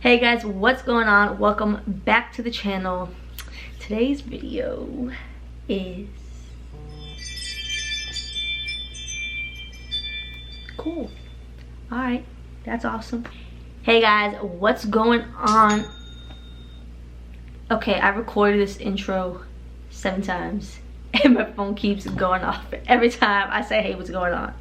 Hey guys, what's going on? Welcome back to the channel. Today's video is cool. Alright, that's awesome. Hey guys, what's going on? Okay, I recorded this intro 7 times and my phone keeps going off every time I say, hey, what's going on?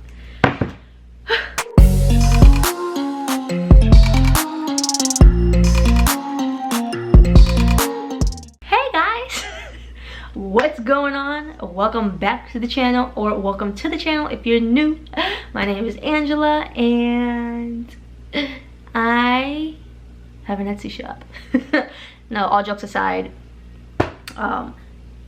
What's going on? Welcome back to the channel, or welcome to the channel if you're new. My name is Angela and I have an Etsy shop. No, all jokes aside, my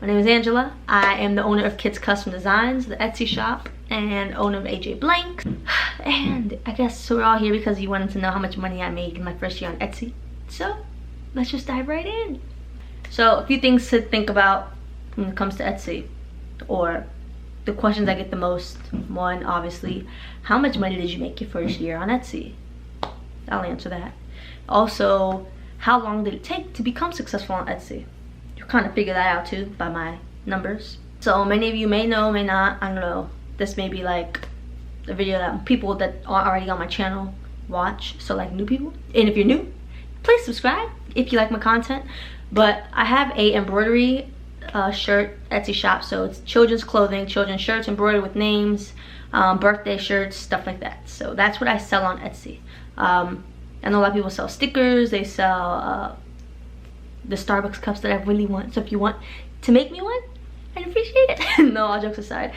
name is Angela. I am the owner of Kids Custom Designs, the Etsy shop, and owner of AJ Blank. And I guess we're all here because you wanted to know how much money I made in my first year on Etsy. So let's just dive right in. So a few things to think about when it comes to Etsy, or the questions I get the most. One, obviously, how much money did you make your first year on Etsy? I'll answer that. Also, how long did it take to become successful on Etsy? You kind of figure that out too by my numbers. So many of you may know, may not, I don't know. This may be like a video that people that are already on my channel watch, so like new people. And if you're new, please subscribe if you like my content. But I have a embroidery shirt Etsy shop, so it's children's clothing, children's shirts embroidered with names, birthday shirts, stuff like that. So that's what I sell on Etsy. I know a lot of people sell stickers, they sell the Starbucks cups that I really want. So if you want to make me one, I'd appreciate it. No, all jokes aside,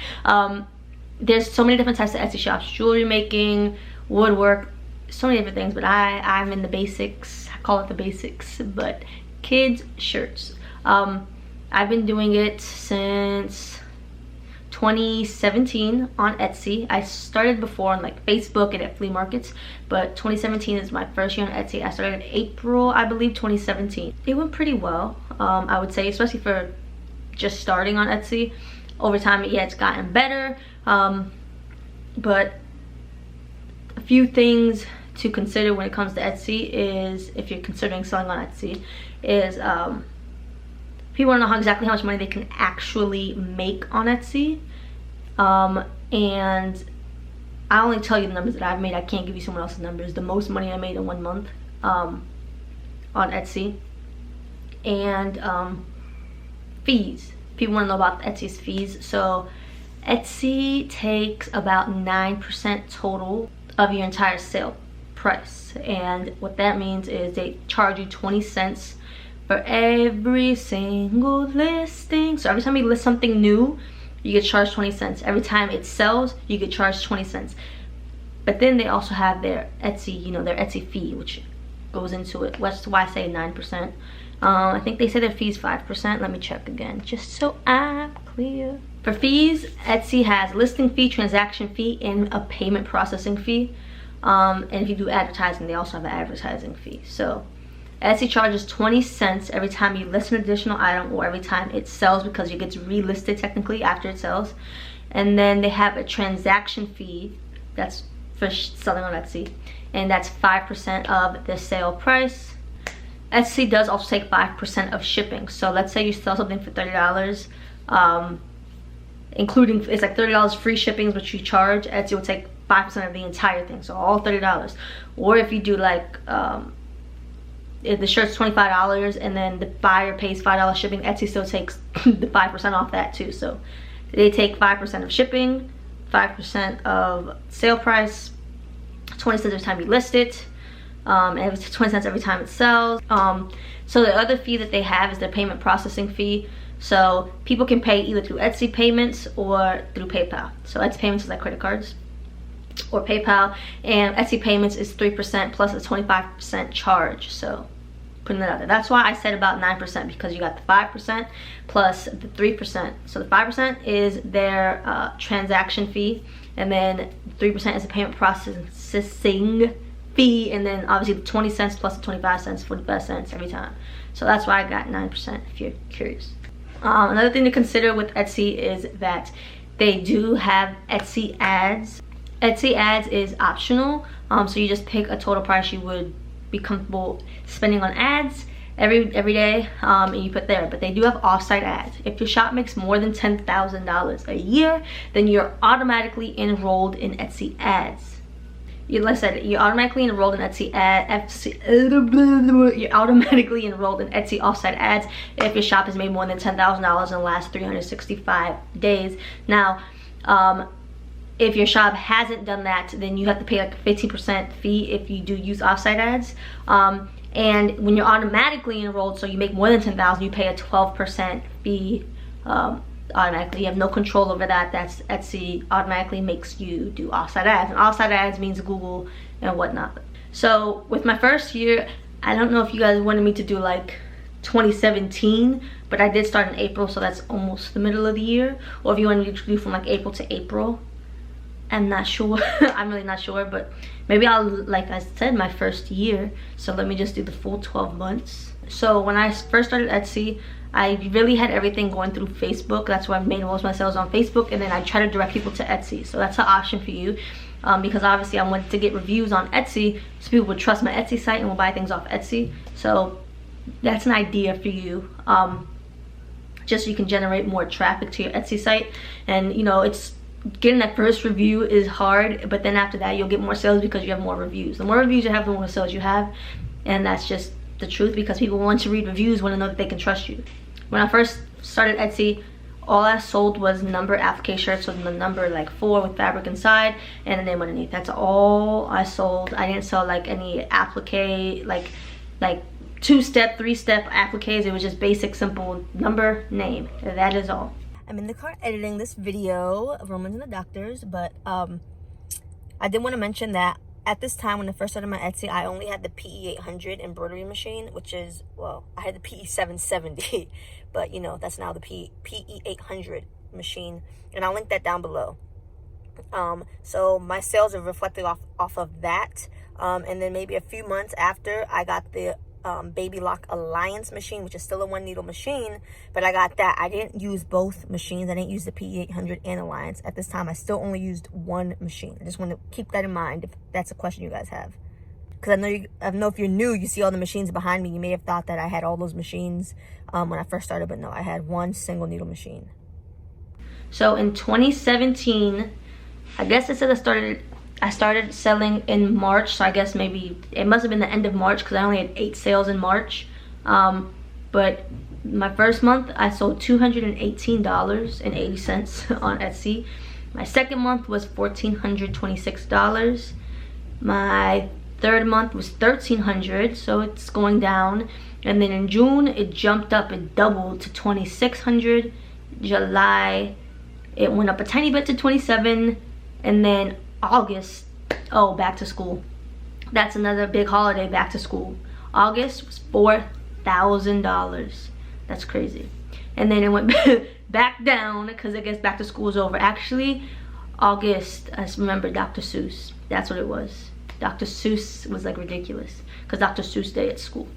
there's so many different types of Etsy shops: jewelry making, woodwork, so many different things. But I'm in the basics. I call it the basics, but kids shirts. I've been doing it since 2017 on Etsy. I started before on like Facebook and at flea markets, but 2017 is my first year on Etsy. I started in April, I believe, 2017. It went pretty well, I would say, especially for just starting on Etsy. Over time, yeah, it's gotten better, but a few things to consider when it comes to Etsy is, if you're considering selling on Etsy, is people want to know exactly how much money they can actually make on Etsy. And I only tell you the numbers that I've made. I can't give you someone else's numbers. The most money I made in 1 month on Etsy. And fees. People want to know about Etsy's fees. So Etsy takes about 9% total of your entire sale price. And what that means is they charge you 20 cents for every single listing. So every time you list something new, you get charged 20 cents. Every time it sells, you get charged 20 cents. But then they also have their Etsy, you know, their Etsy fee, which goes into it. That's why I say 9%. I think they say their fee's 5%. Let me check again, just so I'm clear. For fees, Etsy has listing fee, transaction fee, and a payment processing fee. And if you do advertising, they also have an advertising fee. So Etsy charges 20 cents every time you list an additional item, or every time it sells, because it gets relisted technically after it sells. And then they have a transaction fee that's for selling on Etsy, and that's 5% of the sale price. Etsy does also take 5% of shipping. So let's say you sell something for $30, including, it's like $30 free shipping, which you charge. Etsy will take 5% of the entire thing, so all $30. Or if you do like if the shirt's $25 and then the buyer pays $5 shipping, Etsy still takes the 5% off that too. So they take 5% of shipping, 5% of sale price, 20 cents every time you list it, and it's 20 cents every time it sells. So the other fee that they have is their payment processing fee. So people can pay either through Etsy payments or through PayPal. So Etsy payments is like credit cards or PayPal, and Etsy payments is 3% plus a 25% charge. So putting that out there, that's why I said about 9%, because you got the 5% plus the 3%. So the 5% is their transaction fee, and then 3% is the payment processing fee, and then obviously the 20 cents plus the 25 cents, 45 cents every time. So that's why I got 9%, if you're curious. Another thing to consider with Etsy is that they do have Etsy ads. Etsy ads is optional, so you just pick a total price you would be comfortable spending on ads every day, and you put there. But they do have offsite ads. If your shop makes more than $10,000 a year, then you're automatically enrolled in Etsy ads. Like I said, you're automatically enrolled in Etsy you're automatically enrolled in Etsy offsite ads if your shop has made more than $10,000 in the last 365 days. Now, if your shop hasn't done that, then you have to pay like a 15% fee if you do use offsite ads. And when you're automatically enrolled, so you make more than $10,000, you pay a 12% fee automatically. You have no control over that. That's Etsy automatically makes you do offsite ads, and offsite ads means Google and whatnot. So with my first year, I don't know if you guys wanted me to do like 2017, but I did start in April, so that's almost the middle of the year. Or if you wanted me to do from like April to April, I'm not sure. I'm really not sure, but maybe I'll, like I said, my first year, so let me just do the full 12 months. So when I first started Etsy, I really had everything going through Facebook. That's why I made most of my sales on Facebook, and then I try to direct people to Etsy. So that's an option for you, because obviously I wanted to get reviews on Etsy so people would trust my Etsy site and will buy things off Etsy. So that's an idea for you, just so you can generate more traffic to your Etsy site. And you know, it's getting that first review is hard, but then after that you'll get more sales because you have more reviews. The more reviews you have, the more sales you have, and that's just the truth, because people want to read reviews, want to know that they can trust you. When I first started Etsy, all I sold was number applique shirts with the number like 4 with fabric inside and the name underneath. That's all I sold. I didn't sell like any applique, like 2-step, 3-step appliques. It was just basic, simple number, name. That is all. I'm in the car editing this video of Romans and the Doctors, but I did want to mention that at this time, when I first started my Etsy, I only had the PE800 embroidery machine, which is, well, I had the PE770, but you know, that's now the PE800 machine, and I'll link that down below. So my sales are reflected off of that, and then maybe a few months after, I got the Baby Lock Alliance machine, which is still a 1-needle machine, but I got that. I didn't use both machines. I didn't use the PE800 and Alliance at this time. I still only used one machine. I just want to keep that in mind if that's a question you guys have, because I know if you're new, you see all the machines behind me, you may have thought that I had all those machines when I first started, but no, I had one single needle machine. So in 2017, I guess it said I started selling in March, so I guess maybe it must have been the end of March, because I only had 8 sales in March. But my first month, I sold $218.80 on Etsy. My second month was $1,426. My third month was $1,300, so it's going down. And then in June, it jumped up, it doubled to $2,600. July, it went up a tiny bit to $2,700, and then August, oh, back to school. That's another big holiday, back to school. August was $4,000. That's crazy. And then it went back down because I guess back to school is over. Actually, August, I remember Dr. Seuss. That's what it was. Dr. Seuss was like ridiculous because Dr. Seuss Day at school.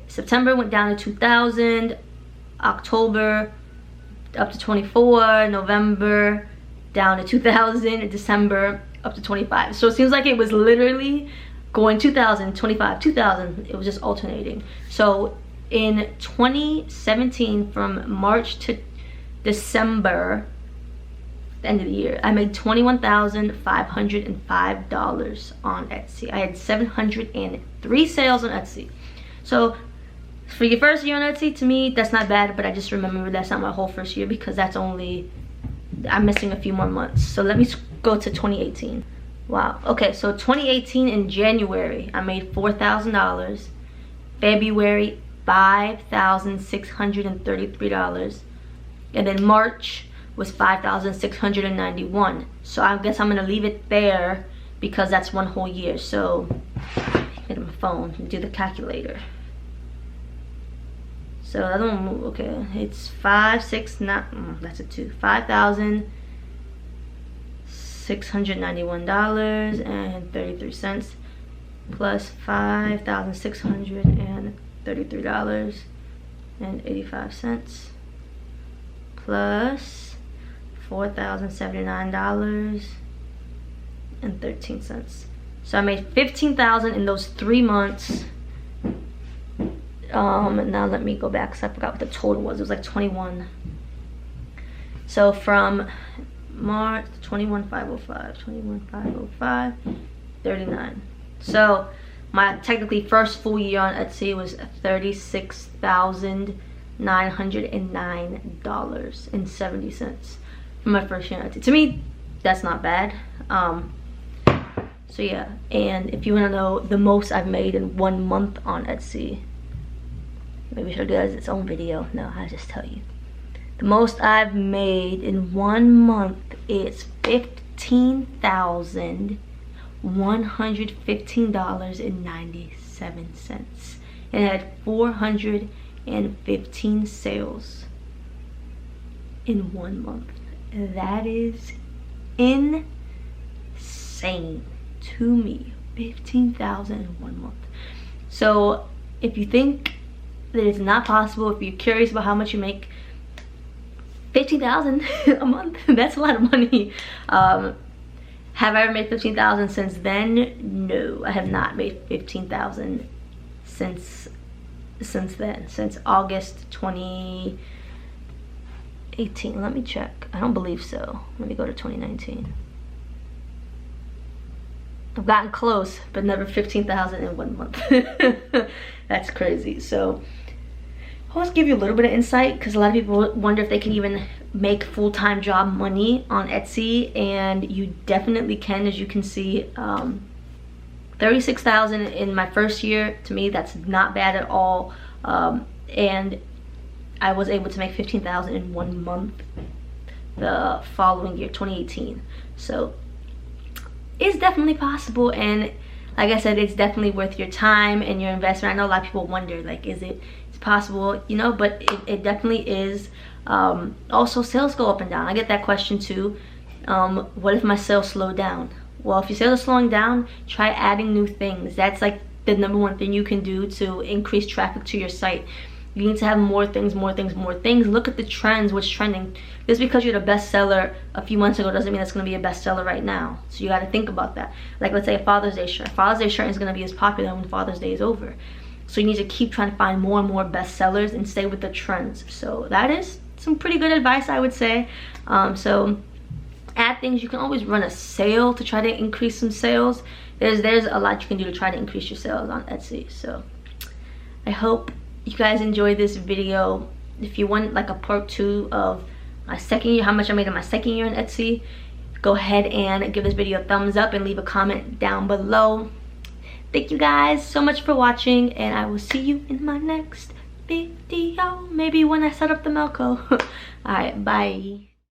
September went down to 2,000. October up to 24. November down to 2,000. December up to 25. So it seems like it was literally going 2,000, 25, 2,000. It was just alternating. So in 2017, from March to December, the end of the year, I made $21,505 on Etsy. I had 703 sales on Etsy. So for your first year on Etsy, to me, that's not bad, but I just remember that's not my whole first year because that's only, I'm missing a few more months. So let me go to 2018. Wow. Okay, so 2018 in January, I made $4,000. February, $5,633. And then March was $5,691. So I guess I'm gonna leave it there because that's one whole year. So get my phone and do the calculator. So the other one, okay, it's that's a 2. $5,691.33 plus $5,633.85 plus $4,079.13. So I made $15,000 in those 3 months. Now let me go back because I forgot what the total was. It was like 21. So from March 21,505, 39. So my technically first full year on Etsy was $36,909.70 for my first year on Etsy. To me, that's not bad. So yeah, and if you want to know the most I've made in 1 month on Etsy, maybe I should do its own video. No, I'll just tell you. The most I've made in 1 month is $15,115.97. And I had 415 sales in 1 month. That is insane to me. 15,000 in 1 month. So if you think that it's not possible, if you're curious about how much you make, 15,000 a month, that's a lot of money. Have I ever made 15,000 since then? No, I have not made 15,000 since then, since August 2018. Let me check. I don't believe so. Let me go to 2019. I've gotten close, but never 15,000 in 1 month. That's crazy. So I'll just give you a little bit of insight, because a lot of people wonder if they can even make full-time job money on Etsy, and you definitely can. As you can see, 36,000 in my first year. To me, that's not bad at all. And I was able to make 15,000 in 1 month the following year, 2018. So it's definitely possible, and like I said, it's definitely worth your time and your investment. I know a lot of people wonder, like, is it's possible, you know, but it definitely is. Also, sales go up and down. I get that question too. What if my sales slow down? Well, if your sales are slowing down, try adding new things. That's like the #1 thing you can do to increase traffic to your site. You need to have more things, more things, more things. Look at the trends, what's trending. Just because you're the bestseller a few months ago doesn't mean that's going to be a bestseller right now. So you got to think about that. Like, let's say a Father's Day shirt. Father's Day shirt is going to be as popular when Father's Day is over. So you need to keep trying to find more and more bestsellers and stay with the trends. So that is some pretty good advice, I would say. So add things. You can always run a sale to try to increase some sales. There's a lot you can do to try to increase your sales on Etsy. So I hope you guys enjoyed this video. If you want like a part 2 of my second year, how much I made in my second year on Etsy, go ahead and give this video a thumbs up and leave a comment down below. Thank you guys so much for watching, and I will see you in my next video, maybe when I set up the Melco. All right, bye.